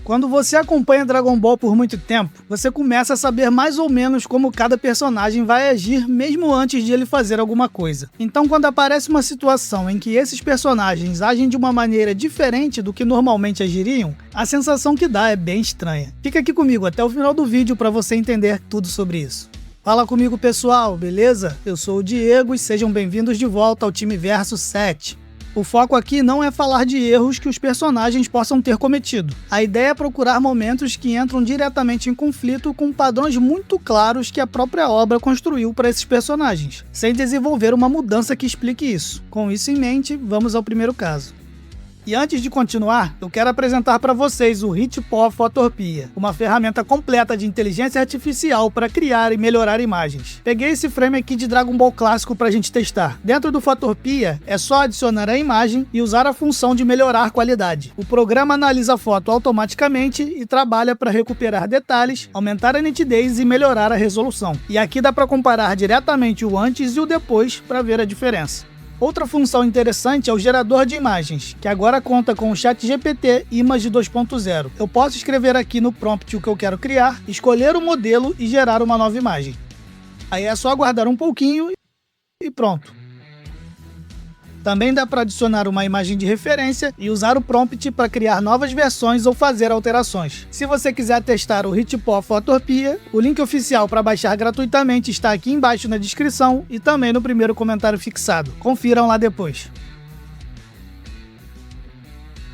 Quando você acompanha Dragon Ball por muito tempo, você começa a saber mais ou menos como cada personagem vai agir mesmo antes de ele fazer alguma coisa. Então, quando aparece uma situação em que esses personagens agem de uma maneira diferente do que normalmente agiriam, a sensação que dá é bem estranha. Fica aqui comigo até o final do vídeo para você entender tudo sobre isso. Fala comigo, pessoal, beleza? Eu sou o Diego e sejam bem-vindos de volta ao Timeverso 7. O foco aqui não é falar de erros que os personagens possam ter cometido. A ideia é procurar momentos que entram diretamente em conflito com padrões muito claros que a própria obra construiu para esses personagens, sem desenvolver uma mudança que explique isso. Com isso em mente, vamos ao primeiro caso. E antes de continuar, eu quero apresentar para vocês o Hitpod Photopea, uma ferramenta completa de inteligência artificial para criar e melhorar imagens. Peguei esse frame aqui de Dragon Ball clássico para a gente testar. Dentro do Photopea, é só adicionar a imagem e usar a função de melhorar qualidade. O programa analisa a foto automaticamente e trabalha para recuperar detalhes, aumentar a nitidez e melhorar a resolução. E aqui dá para comparar diretamente o antes e o depois para ver a diferença. Outra função interessante é o gerador de imagens, que agora conta com o ChatGPT Image 2.0. Eu posso escrever aqui no prompt o que eu quero criar, escolher o modelo e gerar uma nova imagem. Aí é só aguardar um pouquinho e pronto. Também dá para adicionar uma imagem de referência e usar o prompt para criar novas versões ou fazer alterações. Se você quiser testar o Hitpod Photopea, o link oficial para baixar gratuitamente está aqui embaixo na descrição e também no primeiro comentário fixado. Confiram lá depois.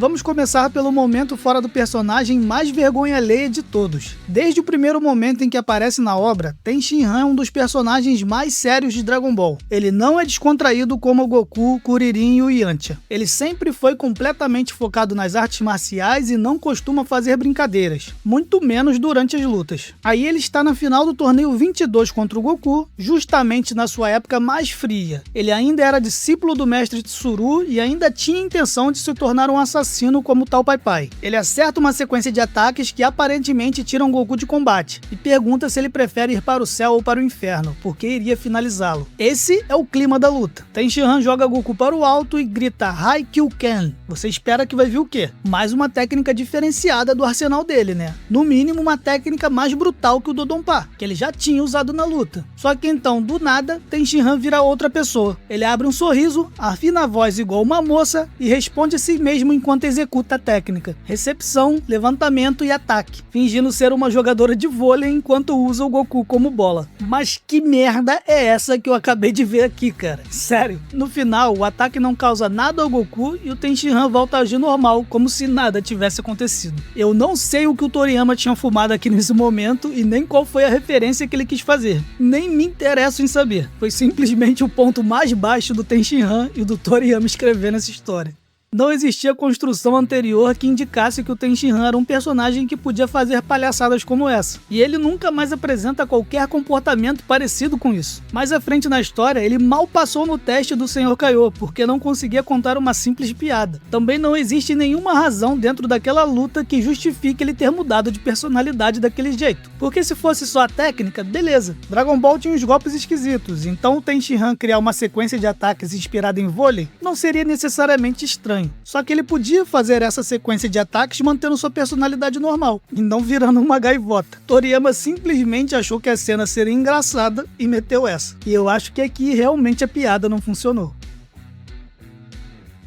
Vamos começar pelo momento fora do personagem mais vergonha alheia de todos. Desde o primeiro momento em que aparece na obra, Ten Shinhan é um dos personagens mais sérios de Dragon Ball. Ele não é descontraído como o Goku, Kuririn e o Yantia. Ele sempre foi completamente focado nas artes marciais e não costuma fazer brincadeiras, muito menos durante as lutas. Aí ele está na final do torneio 22 contra o Goku, justamente na sua época mais fria. Ele ainda era discípulo do mestre Tsuru e ainda tinha intenção de se tornar um assassino como tal Pai Pai. Ele acerta uma sequência de ataques que aparentemente tiram Goku de combate e pergunta se ele prefere ir para o céu ou para o inferno, porque iria finalizá-lo. Esse é o clima da luta. Ten Shinhan joga Goku para o alto e grita Haikyuken. Você espera que vai vir o quê? Mais uma técnica diferenciada do arsenal dele, né? No mínimo uma técnica mais brutal que o Dodonpa, que ele já tinha usado na luta. Só que então, do nada, Ten Shinhan vira outra pessoa. Ele abre um sorriso, afina a voz igual uma moça e responde a si mesmo enquanto executa a técnica, recepção, levantamento e ataque, fingindo ser uma jogadora de vôlei enquanto usa o Goku como bola. Mas que merda é essa que eu acabei de ver aqui, cara? Sério. No final, o ataque não causa nada ao Goku e o Ten Shinhan volta a agir normal, como se nada tivesse acontecido. Eu não sei o que o Toriyama tinha fumado aqui nesse momento e nem qual foi a referência que ele quis fazer. Nem me interesso em saber. Foi simplesmente o ponto mais baixo do Ten Shinhan e do Toriyama escrevendo essa história. Não existia construção anterior que indicasse que o Ten Shinhan era um personagem que podia fazer palhaçadas como essa, e ele nunca mais apresenta qualquer comportamento parecido com isso. Mais à frente na história, ele mal passou no teste do Sr. Kaiô, porque não conseguia contar uma simples piada. Também não existe nenhuma razão dentro daquela luta que justifique ele ter mudado de personalidade daquele jeito, porque se fosse só a técnica, beleza. Dragon Ball tinha uns golpes esquisitos, então o Ten Shinhan criar uma sequência de ataques inspirada em vôlei não seria necessariamente estranho. Só que ele podia fazer essa sequência de ataques mantendo sua personalidade normal, e não virando uma gaivota. Toriyama simplesmente achou que a cena seria engraçada e meteu essa. E eu acho que aqui realmente a piada não funcionou.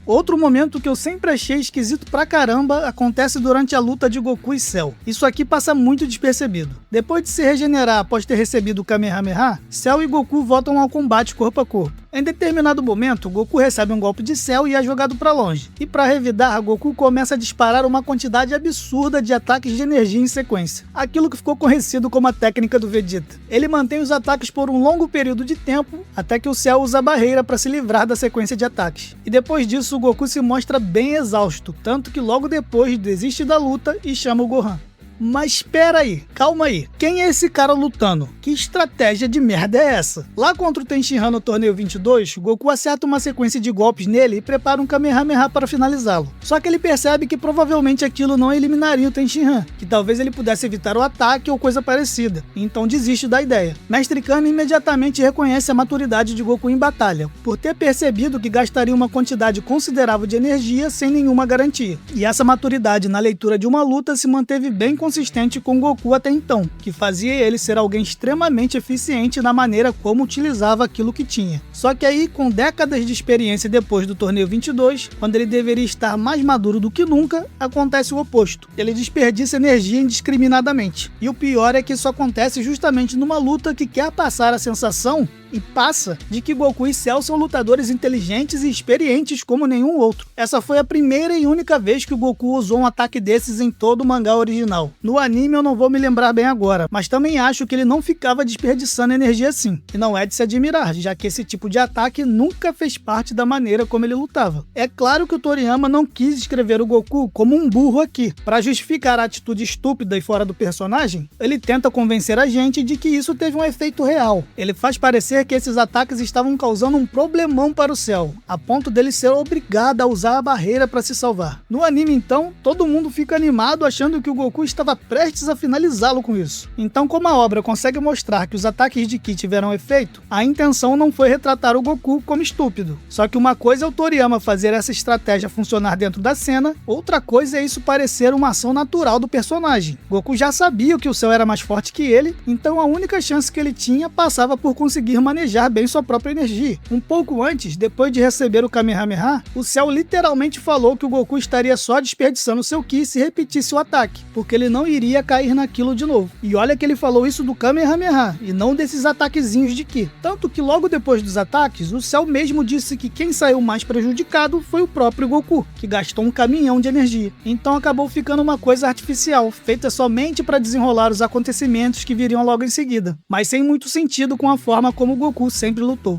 Outro momento que eu sempre achei esquisito pra caramba acontece durante a luta de Goku e Cell. Isso aqui passa muito despercebido. Depois de se regenerar após ter recebido o Kamehameha, Cell e Goku voltam ao combate corpo a corpo. Em determinado momento, Goku recebe um golpe de Cell e é jogado pra longe. E pra revidar, Goku começa a disparar uma quantidade absurda de ataques de energia em sequência. Aquilo que ficou conhecido como a técnica do Vegeta. Ele mantém os ataques por um longo período de tempo, até que o Cell usa a barreira para se livrar da sequência de ataques. E depois disso, o Goku se mostra bem exausto, tanto que logo depois desiste da luta e chama o Gohan. Mas espera aí, calma aí. Quem é esse cara lutando? Que estratégia de merda é essa? Lá contra o Tenshinhan no torneio 22, Goku acerta uma sequência de golpes nele e prepara um Kamehameha para finalizá-lo. Só que ele percebe que provavelmente aquilo não eliminaria o Tenshinhan, que talvez ele pudesse evitar o ataque ou coisa parecida, então desiste da ideia. Mestre Kami imediatamente reconhece a maturidade de Goku em batalha, por ter percebido que gastaria uma quantidade considerável de energia sem nenhuma garantia. E essa maturidade na leitura de uma luta se manteve bem consistente com Goku até então, que fazia ele ser alguém extremamente eficiente na maneira como utilizava aquilo que tinha. Só que aí, com décadas de experiência depois do torneio 22, quando ele deveria estar mais maduro do que nunca, acontece o oposto. Ele desperdiça energia indiscriminadamente. E o pior é que isso acontece justamente numa luta que quer passar a sensação e passa de que Goku e Cell são lutadores inteligentes e experientes como nenhum outro. Essa foi a primeira e única vez que o Goku usou um ataque desses em todo o mangá original. No anime eu não vou me lembrar bem agora, mas também acho que ele não ficava desperdiçando energia assim. E não é de se admirar, já que esse tipo de ataque nunca fez parte da maneira como ele lutava. É claro que o Toriyama não quis escrever o Goku como um burro aqui. Para justificar a atitude estúpida e fora do personagem, ele tenta convencer a gente de que isso teve um efeito real. Ele faz parecer que esses ataques estavam causando um problemão para o Cell, a ponto dele ser obrigado a usar a barreira para se salvar. No anime, então, todo mundo fica animado achando que o Goku estava prestes a finalizá-lo com isso. Então, como a obra consegue mostrar que os ataques de Ki tiveram efeito, a intenção não foi retratar o Goku como estúpido. Só que uma coisa é o Toriyama fazer essa estratégia funcionar dentro da cena, outra coisa é isso parecer uma ação natural do personagem. Goku já sabia que o Cell era mais forte que ele, então a única chance que ele tinha passava por conseguir manejar bem sua própria energia. Um pouco antes, depois de receber o Kamehameha, o Cell literalmente falou que o Goku estaria só desperdiçando seu Ki se repetisse o ataque, porque ele não iria cair naquilo de novo. E olha que ele falou isso do Kamehameha, e não desses ataquezinhos de Ki. Tanto que logo depois dos ataques, o Cell mesmo disse que quem saiu mais prejudicado foi o próprio Goku, que gastou um caminhão de energia. Então acabou ficando uma coisa artificial, feita somente para desenrolar os acontecimentos que viriam logo em seguida, mas sem muito sentido com a forma como o Goku sempre lutou.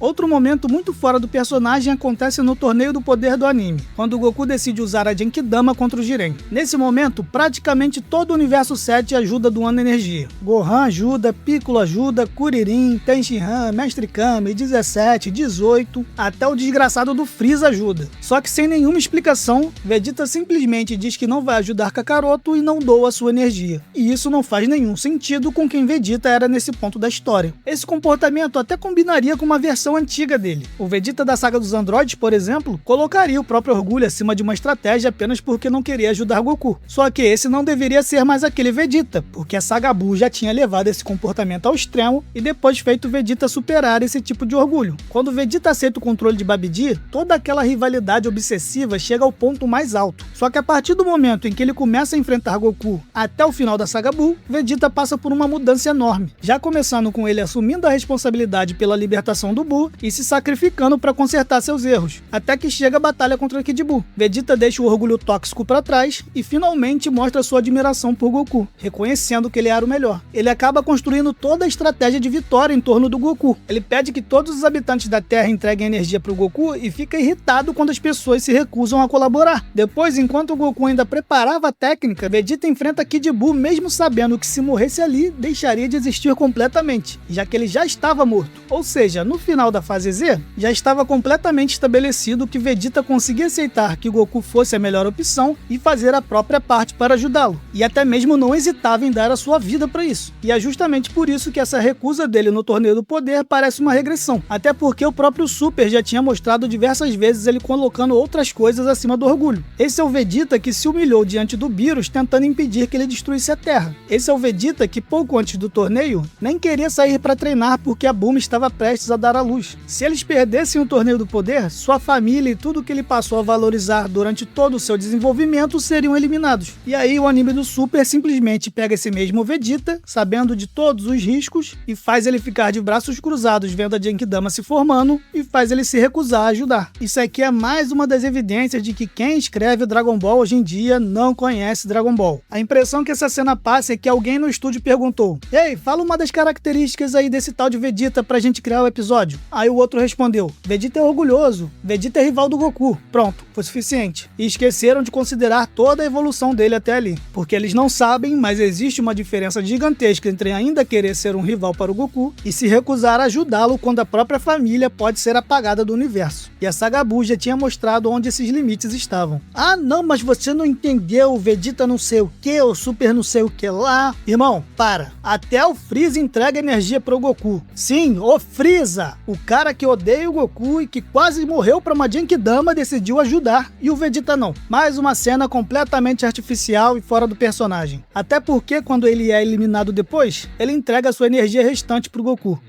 Outro momento muito fora do personagem acontece no Torneio do Poder do anime, quando o Goku decide usar a Genkidama contra o Jiren. Nesse momento, praticamente todo o universo 7 ajuda doando energia. Gohan ajuda, Piccolo ajuda, Kuririn, Tenshinhan, Mestre Kami, 17, 18, até o desgraçado do Freeza ajuda. Só que sem nenhuma explicação, Vegeta simplesmente diz que não vai ajudar Kakaroto e não doa sua energia. E isso não faz nenhum sentido com quem Vegeta era nesse ponto da história. Esse comportamento até combinaria com uma versão antiga dele. O Vegeta da saga dos androides, por exemplo, colocaria o próprio orgulho acima de uma estratégia apenas porque não queria ajudar Goku. Só que esse não deveria ser mais aquele Vegeta, porque a saga Buu já tinha levado esse comportamento ao extremo e depois feito o Vegeta superar esse tipo de orgulho. Quando o Vegeta aceita o controle de Babidi, toda aquela rivalidade obsessiva chega ao ponto mais alto. Só que a partir do momento em que ele começa a enfrentar Goku até o final da saga Buu, Vegeta passa por uma mudança enorme, já começando com ele assumindo a responsabilidade pela libertação do Buu e se sacrificando para consertar seus erros, até que chega a batalha contra Kid Buu. Vegeta deixa o orgulho tóxico para trás e finalmente mostra sua admiração por Goku, reconhecendo que ele era o melhor. Ele acaba construindo toda a estratégia de vitória em torno do Goku. Ele pede que todos os habitantes da Terra entreguem energia para o Goku e fica irritado quando as pessoas se recusam a colaborar. Depois, enquanto o Goku ainda preparava a técnica, Vegeta enfrenta Kid Buu mesmo sabendo que se morresse ali, deixaria de existir completamente, já que ele já estava morto. Ou seja, no final da fase Z, já estava completamente estabelecido que Vegeta conseguia aceitar que Goku fosse a melhor opção e fazer a própria parte para ajudá-lo, e até mesmo não hesitava em dar a sua vida para isso. E é justamente por isso que essa recusa dele no Torneio do Poder parece uma regressão, até porque o próprio Super já tinha mostrado diversas vezes ele colocando outras coisas acima do orgulho. Esse é o Vegeta que se humilhou diante do Beerus tentando impedir que ele destruísse a Terra. Esse é o Vegeta que pouco antes do torneio nem queria sair para treinar porque a Bulma estava prestes a dar à luz. Se eles perdessem o Torneio do Poder, sua família e tudo que ele passou a valorizar durante todo o seu desenvolvimento seriam eliminados. E aí o anime do Super simplesmente pega esse mesmo Vegeta, sabendo de todos os riscos, e faz ele ficar de braços cruzados vendo a Genkidama se formando e faz ele se recusar a ajudar. Isso aqui é mais uma das evidências de que quem escreve Dragon Ball hoje em dia não conhece Dragon Ball. A impressão que essa cena passa é que alguém no estúdio perguntou: "Ei, fala uma das características aí desse tal de Vegeta pra gente criar o episódio." Aí o outro respondeu: Vegeta é orgulhoso, Vegeta é rival do Goku. Pronto, foi suficiente. E esqueceram de considerar toda a evolução dele até ali. Porque eles não sabem, mas existe uma diferença gigantesca entre ainda querer ser um rival para o Goku e se recusar a ajudá-lo quando a própria família pode ser apagada do universo. E a Saga Buu já tinha mostrado onde esses limites estavam. Ah não, mas você não entendeu, o Vegeta não sei o que, o Super não sei o que lá. Irmão, para. Até o Freeza entrega energia pro Goku. Sim, o Freeza, o cara que odeia o Goku e que quase morreu pra uma Genkidama, decidiu ajudar, e o Vegeta não. Mais uma cena completamente artificial e fora do personagem. Até porque quando ele é eliminado depois, ele entrega a sua energia restante pro Goku.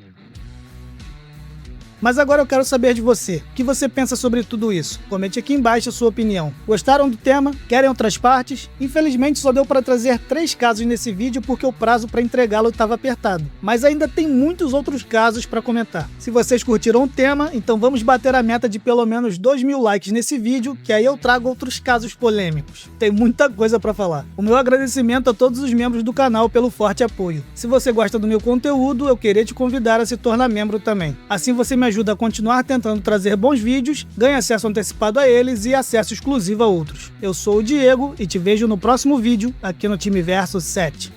Mas agora eu quero saber de você. O que você pensa sobre tudo isso? Comente aqui embaixo a sua opinião. Gostaram do tema? Querem outras partes? Infelizmente só deu para trazer 3 casos nesse vídeo porque o prazo para entregá-lo estava apertado. Mas ainda tem muitos outros casos para comentar. Se vocês curtiram o tema, então vamos bater a meta de pelo menos 2.000 likes nesse vídeo, que aí eu trago outros casos polêmicos. Tem muita coisa para falar. O meu agradecimento a todos os membros do canal pelo forte apoio. Se você gosta do meu conteúdo, eu queria te convidar a se tornar membro também. Assim você me ajuda a continuar tentando trazer bons vídeos, ganha acesso antecipado a eles e acesso exclusivo a outros. Eu sou o Diego e te vejo no próximo vídeo aqui no Timeverso 7.